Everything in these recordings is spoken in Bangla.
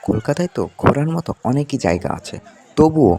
কলকাতায় তো ঘোরার মতো অনেকই জায়গা আছে, তবুও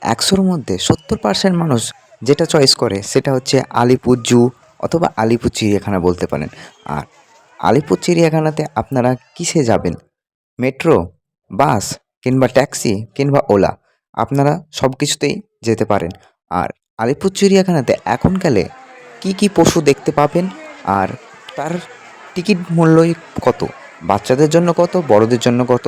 ১০০-র মধ্যে ৭০% মানুষ যেটা চয়েস করে সেটা হচ্ছে আলিপুর জু অথবা আলিপুর চিড়িয়াখানা বলতে পারেন। আর আলিপুর চিড়িয়াখানাতে আপনারা কিসে যাবেন? মেট্রো, বাস কিংবা ট্যাক্সি কিংবা ওলা, আপনারা সব কিছুতেই যেতে পারেন। আর আলিপুর চিড়িয়াখানাতে এখন গেলে কী কী পশু দেখতে পাবেন আর তার টিকিট মূল্যই কত, বাচ্চাদের জন্য কত, বড়দের জন্য কত,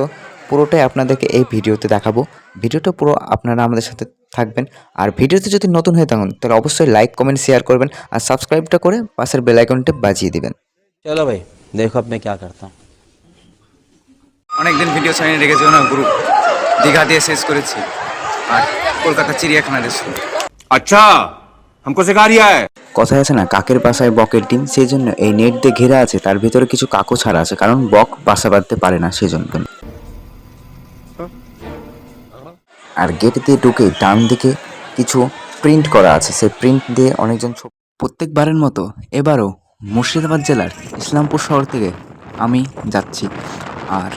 পুরোটাই আপনাদেরকে এই ভিডিওতে দেখাবো। ভিডিওটা পুরো আপনারা আমাদের সাথে থাকবেন। আর ভিডিওতে যদি নতুন হয়ে থাকুন তাহলে অবশ্যই লাইক, কমেন্ট, শেয়ার করবেন আর সাবস্ক্রাইবটা করে পাশের বেল আইকনটা বাজিয়ে দিবেন। चलो भाई देखो अब मैं क्या करता हूँ। অনেকদিন ভিডিও ছাড়িয়ে রেখেছি, না গ্রুপ দীঘা দিয়ে শেষ করেছি আর কলকাতা চিড়িয়াখানা দেখছি। अच्छा हमको सिखा रिया है। কথায় আছে না, কাকের বাসায় বকের ডিম, সেই জন্য এই নেট দিয়ে ঘেরা আছে, তার ভিতরে কিছু কাকও ছাড়া আছে, কারণ বক বাসা বাঁধতে পারে না সেই জন্য। আর গেট দিয়ে ঢুকে ডান দিকে কিছু প্রিন্ট করা আছে, সেই প্রিন্ট দিয়ে অনেকজন প্রত্যেকবারের মতো এবারও মুর্শিদাবাদ জেলার ইসলামপুর শহর থেকে আমি যাচ্ছি। আর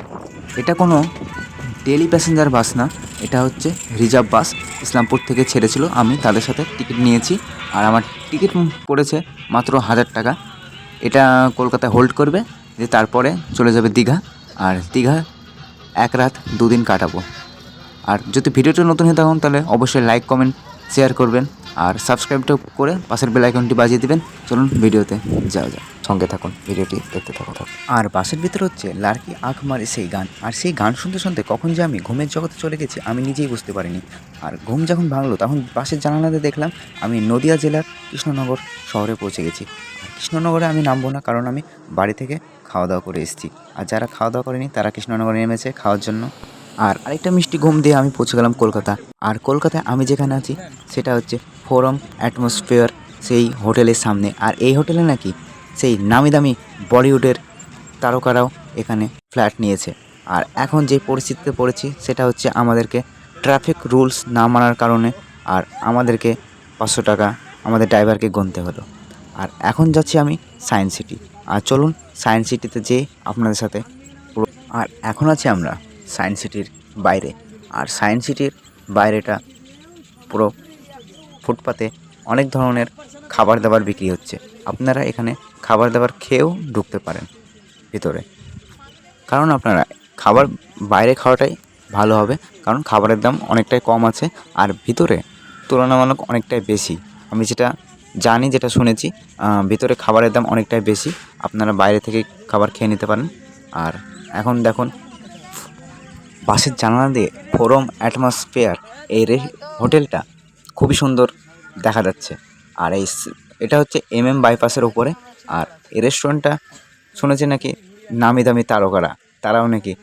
এটা কোনো ডেলি প্যাসেঞ্জার বাস না, এটা হচ্ছে রিজার্ভ বাস। ইসলামপুর থেকে ছেড়েছিল, আমি তাদের সাথে টিকিট নিয়েছি আর আমার টিকিট পড়েছে মাত্র 1000 টাকা। এটা কলকাতায় হোল্ড করবে, যে তারপরে চলে যাবে দীঘা। আর দীঘা 1 রাত 2 দিন কাটাবো। আর যদি ভিডিওটা নতুন হয়ে থাকুন তাহলে অবশ্যই লাইক, কমেন্ট, শেয়ার করবেন আর সাবস্ক্রাইবটা করে পাশের বেল আইকনটি বাজিয়ে দিবেন। চলুন ভিডিওতে যাওয়া যাক, সঙ্গে থাকুন, ভিডিওটি দেখতে থাকুন। আর বাসের ভিতরে হচ্ছে লার্কি আঁখ মারে সেই গান, আর সেই গান শুনতে শুনতে কখন যে আমি ঘুমের জগতে চলে গেছি আমি নিজেই বুঝতে পারিনি। আর ঘুম যখন ভাঙলো তখন বাসের জানালাতে দেখলাম আমি নদিয়া জেলার কৃষ্ণনগর শহরে পৌঁছে গেছি। আর কৃষ্ণনগরে আমি নামবো না, কারণ আমি বাড়ি থেকে খাওয়া দাওয়া করে এসেছি। আর যারা খাওয়া দাওয়া করেনি তারা কৃষ্ণনগরে নেমেছে খাওয়ার জন্য। আর আরেকটা মিষ্টি ঘুম দিয়ে আমি পৌঁছে গেলাম কলকাতা। আর কলকাতায় আমি যেখানে আছি সেটা হচ্ছে ফোরাম অ্যাটমসফিয়ার, সেই হোটেলের সামনে। আর এই হোটেলে নাকি সেই নামি দামি বলিউডের তারকারাও এখানে ফ্ল্যাট নিয়েছে। আর এখন যে পরিস্থিতিতে পড়েছি সেটা হচ্ছে আমাদেরকে ট্রাফিক রুলস না মানার কারণে আর আমাদেরকে 500 টাকা আমাদের ড্রাইভারকে গুনতে হলো। আর এখন যাচ্ছি আমি সায়েন্স সিটি। আর চলুন সায়েন্স সিটিতে যেয়ে আপনাদের সাথে পুরো। আর এখন আছি আমরা সায়েন্স সিটির বাইরে। আর সায়েন্স সিটির বাইরেটা পুরো ফুটপাতে অনেক ধরনের খাবার দাবার বিক্রি হচ্ছে। আপনারা এখানে খাবার দাবার খেয়েও ঢুকতে পারেন ভিতরে, কারণ আপনারা খাবার বাইরে খাওয়াটাই ভালো হবে, কারণ খাবারের দাম অনেকটাই কম আছে আর ভিতরে তুলনামূলক অনেকটাই বেশি। আমি যেটা জানি, যেটা শুনেছি, ভিতরে খাবারের দাম অনেকটাই বেশি। আপনারা বাইরে থেকে খাবার খেয়ে নিতে পারেন। আর এখন দেখুন বাসের জানালা দিয়ে ফোরাম অ্যাটমসফিয়ার এই হোটেলটা খুবই সুন্দর দেখা যাচ্ছে। আর এটা হচ্ছে বাইপাসের ওপরে। আর এই রেস্টুরেন্টটা শুনেছি নাকি নামি দামি তারাও নাকি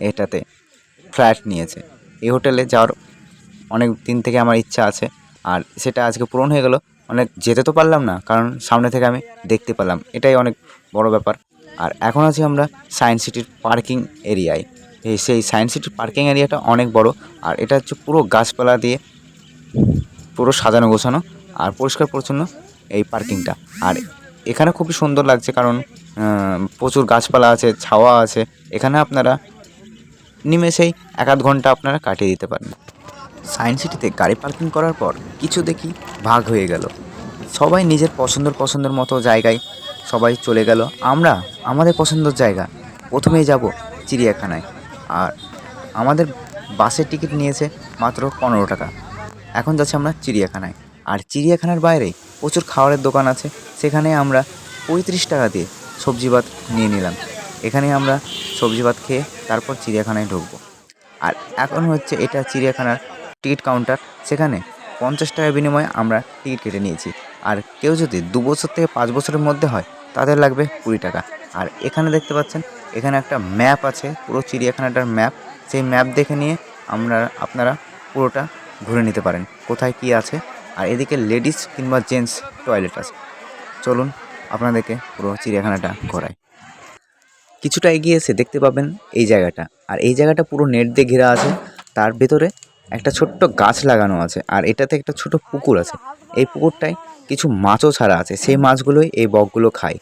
এটাতে ফ্ল্যাট নিয়েছে। এই হোটেলে যাওয়ার অনেক দিন থেকে আমার ইচ্ছা আছে, আর সেটা আজকে পূরণ হয়ে গেল। অনেক যেতে তো পারলাম না, কারণ সামনে থেকে আমি দেখতে পেলাম, এটাই অনেক বড় ব্যাপার। আর এখন আছি আমরা সায়েন্স সিটির পার্কিং এরিয়ায়। সেই সায়েন্স সিটির পার্কিং এরিয়াটা অনেক বড়। আর এটা হচ্ছে পুরো গাছপালা দিয়ে পুরো সাজানো গোছানো আর পরিষ্কার পরিচ্ছন্ন এই পার্কিংটা। আর এখানে খুবই সুন্দর লাগছে, কারণ প্রচুর গাছপালা আছে, ছাওয়া আছে। এখানে আপনারা নিমেষেই 1-2 ঘন্টা আপনারা কাটিয়ে দিতে পারেন। সায়েন্স সিটিতে গাড়ি পার্কিং করার পর কিছু দেখি ভাগ হয়ে গেল, সবাই নিজের পছন্দের মতো জায়গায় সবাই চলে গেল। আমরা আমাদের পছন্দের জায়গা প্রথমেই যাব চিড়িয়াখানায়। আর আমাদের বাসের টিকিট নিয়েছে মাত্র 15 টাকা। এখন যাচ্ছি আমরা চিড়িয়াখানায়। আর চিড়িয়াখানার বাইরে প্রচুর খাবারের দোকান আছে, সেখানে আমরা 35 টাকা দিয়ে সবজি ভাত নিয়ে নিলাম। এখানে আমরা সবজি ভাত খেয়ে তারপর চিড়িয়াখানায় ঢুকবো। আর এখন হচ্ছে এটা চিড়িয়াখানার টিকিট কাউন্টার, সেখানে 50 টাকার বিনিময়ে আমরা টিকিট কেটে নিয়েছি। আর কেউ যদি 2 বছর থেকে 5 বছরের মধ্যে হয় তাদের লাগবে 20 টাকা। আর এখানে দেখতে পাচ্ছেন, এখানে একটা ম্যাপ আছে, পুরো চিড়িয়াখানাটার ম্যাপ। সেই ম্যাপ দেখে নিয়ে আপনারা পুরোটা ঘুরে নিতে পারেন কোথায় কি আছে। আর এদিকে লেডিস কিংবা জেন্টস টয়লেট আছে। চলুন আপনাদেরকে পুরো চিড়িয়াখানাটা ঘোরাই। কিছুটা এগিয়ে এসে দেখতে পাবেন এই জায়গাটা। আর এই জায়গাটা পুরো নেট দিয়ে ঘেরা আছে, তার ভেতরে একটা ছোট্ট গাছ লাগানো আছে। আর এটাতে একটা ছোট পুকুর আছে, এই পুকুরটায় কিছু মাছও ছাড়া আছে, সেই মাছগুলোই এই বকগুলো খায়।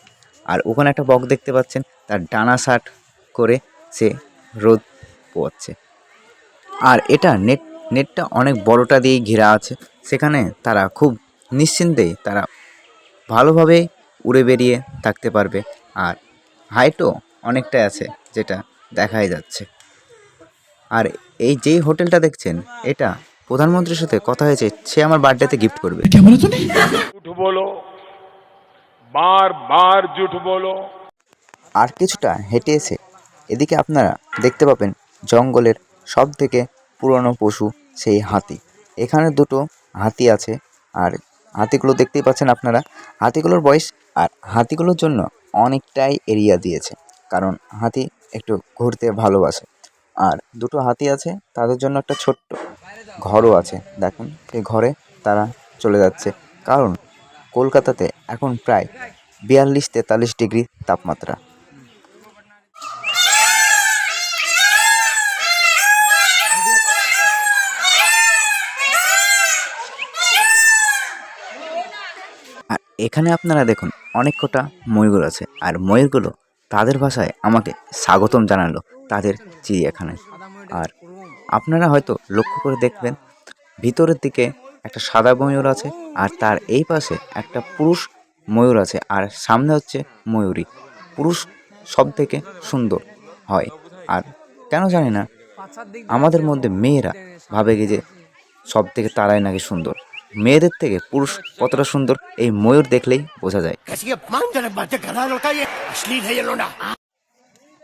আর ওখানে একটা বক দেখতে পাচ্ছেন, তার ডানা শার্ট করে সে রোদ পোয়াচ্ছে। আর এটা নেটটা অনেক বড়টা দিয়ে ঘেরা আছে, সেখানে তারা খুব নিশ্চিন্তেই তারা ভালোভাবে উড়ে বেরিয়ে থাকতে পারবে। আর হাইটও অনেকটাই আছে, যেটা দেখাই যাচ্ছে। আর এই যেই হোটেলটা দেখছেন, এটা প্রধানমন্ত্রীর সাথে কথা হয়েছে, সে আমার বার্থডেতে গিফট করবে। झूठ बोलो, बार बार झूठ बोलो। আর কিছুটা হেঁটে এসে এদিকে আপনারা দেখতে পাবেন জঙ্গলের সব থেকে পুরনো পশু, সেই হাতি। এখানে দুটো হাতি আছে, আর হাতিগুলো দেখতেই পাচ্ছেন আপনারা। হাতিগুলোর বয়স আর হাতিগুলোর জন্য অনেকটাই এরিয়া দিয়েছে, কারণ হাতি একটু ঘুরতে ভালোবাসে। আর দুটো হাতি আছে, তাদের জন্য একটা ছোট্ট ঘরও আছে। দেখুন সেই ঘরে তারা চলে যাচ্ছে, কারণ কলকাতাতে এখন প্রায় 42-43 ডিগ্রি তাপমাত্রা। আর এখানে আপনারা দেখুন অনেক কটা ময়ূর আছে, আর ময়ূরগুলো তাদের ভাষায় আমাকে স্বাগতম জানালো তাদের চিড়িয়াখানায়। আর আপনারা হয়তো লক্ষ্য করে দেখবেন ভিতরের দিকে একটা সাদা ময়ূর আছে, আর তার এই পাশে একটা পুরুষ ময়ূর আছে, আর সামনে হচ্ছে ময়ূরী। পুরুষ সব থেকে সুন্দর হয়, আর কেন জানি না আমাদের মধ্যে মেয়েরা ভাবে কি যে সব থেকে তারাই নাকি সুন্দর। মেয়েদের থেকে পুরুষ কতটা সুন্দর এই ময়ূর দেখলেই বোঝা যায়।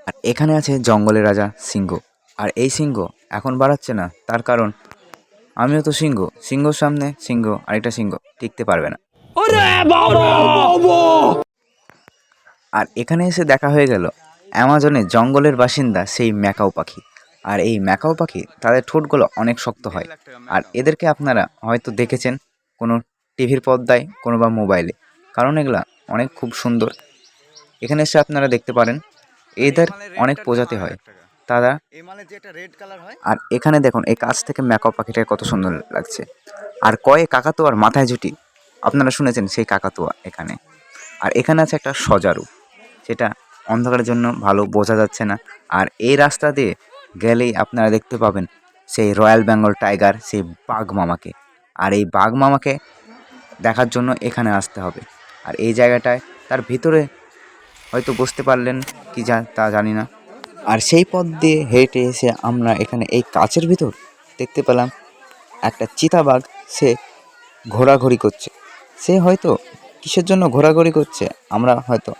আর এখানে আছে জঙ্গলের রাজা সিংহ। আর এই সিংহ এখন বাড়াচ্ছে না, তার কারণ আমিও তো সিংহ, সিংহর সামনে সিংহ আরেকটা সিংহ টিকতে পারবে না। আর এখানে এসে দেখা হয়ে গেল অ্যামাজনের জঙ্গলের বাসিন্দা সেই ম্যাকাও পাখি। আর এই ম্যাকাও পাখি তাদের ঠোঁটগুলো অনেক শক্ত হয়, আর এদেরকে আপনারা হয়তো দেখেছেন কোনো টিভির পর্দায়, কোনো বা মোবাইলে, কারণ এগুলা অনেক খুব সুন্দর। এখানে এসে আপনারা দেখতে পারেন এদের অনেক প্রজাতি হয় তারা। আর এখানে দেখুন এই কাছ থেকে ম্যাকাও পাখিটা কত সুন্দর লাগছে। আর কয়ে কাকাতুয়ার মাথায় ঝুটি, আপনারা শুনেছেন সেই কাকাতুয়া এখানে। আর এখানে আছে একটা সজারু, সেটা অন্ধকারের জন্য ভালো বোঝা যাচ্ছে না। আর এই রাস্তা দিয়ে গেলেই আপনারা দেখতে পাবেন সেই রয়্যাল বেঙ্গল টাইগার, সেই বাঘ মামাকে। আর এই বাঘ মামাকে দেখার জন্য এখানে আসতে হবে। আর এই জায়গাটায় তার ভিতরে হয়তো বুঝতে পারলেন কি তা জানি না। আর সেই পথ দিয়ে হেঁটে এসে আমরা এখানে এই কাচের ভিতর দেখতে পেলাম একটা চিতাবাঘ, সে ঘোরাঘুরি করছে। সে হয়তো কিসের জন্য ঘোরাঘুরি করছে আমরা হয়তো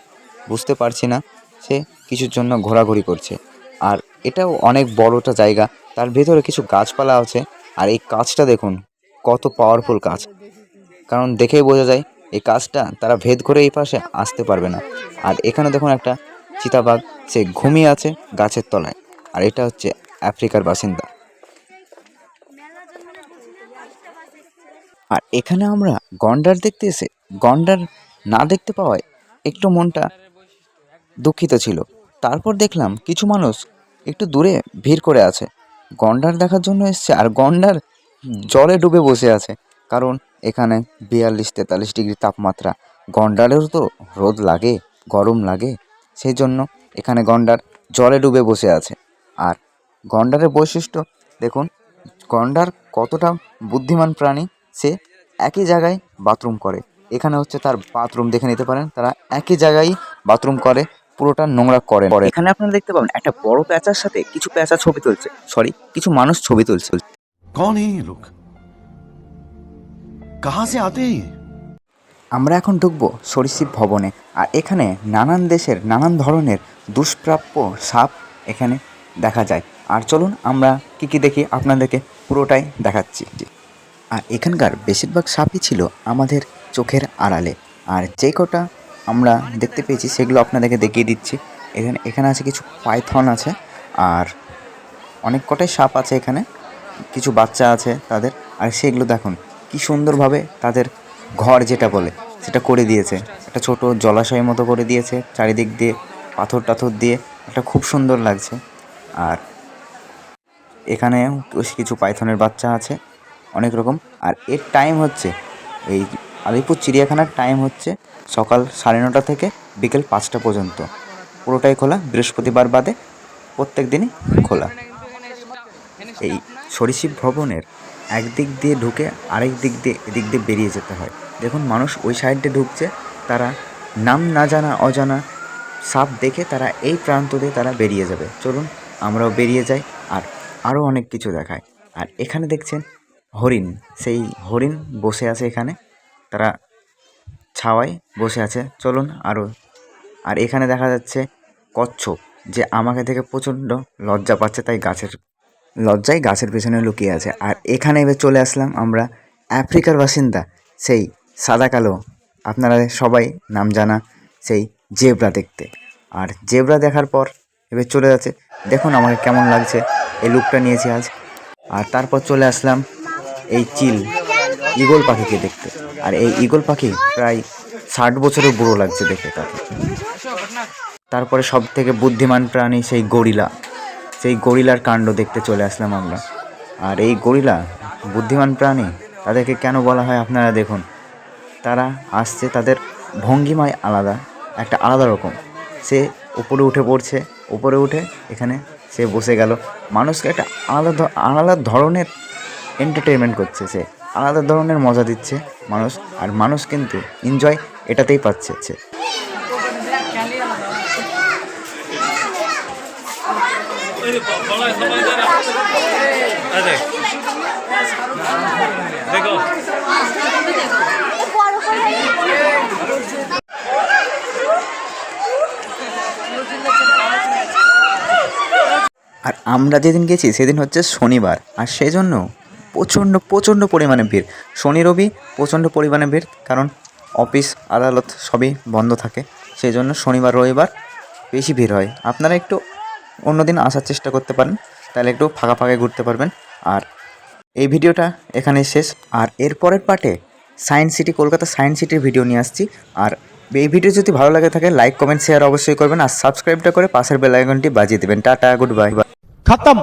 বুঝতে পারছি না, সে কিছুর জন্য ঘোরাঘুরি করছে। আর এটাও অনেক বড়টা জায়গা, তার ভেতরে কিছু গাছপালা আছে। আর এই কাজটা দেখুন কত পাওয়ারফুল কাজ, কারণ দেখেই বোঝা যায় এই কাজটা তারা ভেদ করে এই পাশে আসতে পারবে না। আর এখানে দেখুন একটা চিতাবাঘ, সে ঘুমিয়ে আছে গাছের তলায়। আর এটা হচ্ছে আফ্রিকার বাসিন্দা। আর এখানে আমরা গন্ডার দেখতে এসে গন্ডার না দেখতে পাওয়ায় একটু মনটা দুঃখিত ছিল। তারপর দেখলাম কিছু মানুষ একটু দূরে ভিড় করে আছে, গন্ডার দেখার জন্য এসছে। আর গন্ডার জলে ডুবে বসে আছে, কারণ এখানে 42-43 ডিগ্রি তাপমাত্রা। গন্ডারেরও তো রোদ লাগে, গরম লাগে, সেই জন্য এখানে গন্ডার জলে ডুবে বসে আছে। আর গন্ডারের বৈশিষ্ট্য দেখুন, গন্ডার কতটা বুদ্ধিমান প্রাণী, সে একই জায়গায় বাথরুম করে। এখানে হচ্ছে তার বাথরুম, দেখে নিতে পারেন তারা একই জায়গায় বাথরুম করে, পুরোটা নোংরা করে। এখানে আপনারা দেখতে পাবেন একটা বড় প্যাঁচার সাথে কিছু প্যাঁচা ছবি তুলছে, কিছু মানুষ ছবি তুলছে। कौन है ये लोग? कहां से आते हैं ये? আমরা এখন ঢুকবো সরীসৃপ ভবনে। আর এখানে নানান দেশের নানান ধরনের দুষ্প্রাপ্য সাপ এখানে দেখা যায়। আর চলুন আমরা কি কি দেখি আপনাদেরকে পুরোটাই দেখাচ্ছি। আর এখানকার বেশিরভাগ সাপই ছিল আমাদের চোখের আড়ালে। আর যে কটা আমরা দেখতে পেয়েছি সেগুলো আপনাদেরকে দেখিয়ে দিচ্ছি। এখানে আছে কিছু পাইথন আছে, আর অনেক কটাই সাপ আছে এখানে, কিছু বাচ্চা আছে তাদের। আর সেগুলো দেখুন কি সুন্দরভাবে তাদের ঘর যেটা বলে সেটা করে দিয়েছে, একটা ছোট জলাশয়ের মতো করে দিয়েছে, চারিদিক দিয়ে পাথর টাথর দিয়ে, একটা খুব সুন্দর লাগছে। আর এখানে কিছু পাইথনের বাচ্চা আছে অনেক রকম। আর এর টাইম হচ্ছে, এই আলিপুর চিড়িয়াখানার টাইম হচ্ছে সকাল 9:30 থেকে বিকেল 5টা পর্যন্ত, পুরোটাই খোলা, বৃহস্পতিবার বাদে প্রত্যেক দিনই খোলা। এই সরীসৃপ ভবনের একদিক দিয়ে ঢুকে আরেক দিক দিয়ে এদিক দিয়ে বেরিয়ে যেতে হয়। দেখুন মানুষ ওই সাইড দিয়ে ঢুকছে, তারা নাম না জানা অজানা সাপ দেখে তারা এই প্রান্ত দিয়ে তারা বেরিয়ে যাবে। চলুন আমরাও বেরিয়ে যাই আর আরও অনেক কিছু দেখায়। আর এখানে দেখছেন হরিণ, সেই হরিণ বসে আছে এখানে, তারা ছাওয়ায় বসে আছে। চলুন আরও। আর এখানে দেখা যাচ্ছে কচ্ছপ, যে আমাকে দেখে প্রচণ্ড লজ্জা পাচ্ছে, তাই লজ্জায় গাছের পেছনে লুকিয়ে আছে। আর এখানে এবার চলে আসলাম আমরা আফ্রিকার বাসিন্দা সেই সাদা কালো, আপনারা সবাই নাম জানা সেই জেব্রা দেখতে। আর জেব্রা দেখার পর এবার চলে যাচ্ছে, দেখুন আমাকে কেমন লাগছে, এই লুকটা নিয়েছি আজ। আর তারপর চলে আসলাম এই ঈগল পাখিকে দেখতে। আর এই ঈগল পাখি প্রায় 60 বছরের বুড়ো লাগছে দেখে তাকে। তারপরে সব থেকে বুদ্ধিমান প্রাণী সেই গরিলা, সেই গরিলার কাণ্ড দেখতে চলে আসলাম আমরা। আর এই গরিলা বুদ্ধিমান প্রাণী, তাদেরকে কেন বলা হয় আপনারা দেখুন, তারা আসছে, তাদের ভঙ্গিমায় আলাদা, একটা আলাদা রকম। সে উপরে উঠে পড়ছে, উপরে উঠে এখানে সে বসে গেল, মানুষকে একটা আলাদা ধরনের এন্টারটেনমেন্ট করছে, সে আলাদা ধরনের মজা দিচ্ছে মানুষ। আর মানুষ কিন্তু এনজয় এটাতেই পাচ্ছে। আর আমরা যেদিন গেছি সেদিন হচ্ছে শনিবার, আর সেই জন্য প্রচণ্ড পরিমাণে ভিড়। শনি রবি প্রচণ্ড পরিমাণে ভিড়, কারণ অফিস আদালত সবই বন্ধ থাকে, সেই জন্য শনিবার রবিবার বেশি ভিড় হয়। আপনারা একটু অন্য দিন আসার চেষ্টা করতে পারেন, তাহলে একটু ফাঁকা ঘুরতে পারবেন। আর এই ভিডিওটা এখানে শেষ। আর এর পরের পার্টে সায়েন্স সিটি, কলকাতা সায়েন্স সিটির ভিডিও নিয়ে আসছি। আর এই ভিডিও যদি ভালো লাগে থাকে লাইক কমেন্ট শেয়ার অবশ্যই করবেন, আর সাবস্ক্রাইবটা করে পাশের বেল আইকনটি বাজিয়ে দেবেন। Tata, goodbye. खत्म।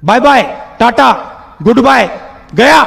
Bye bye, tata, goodbye, गया।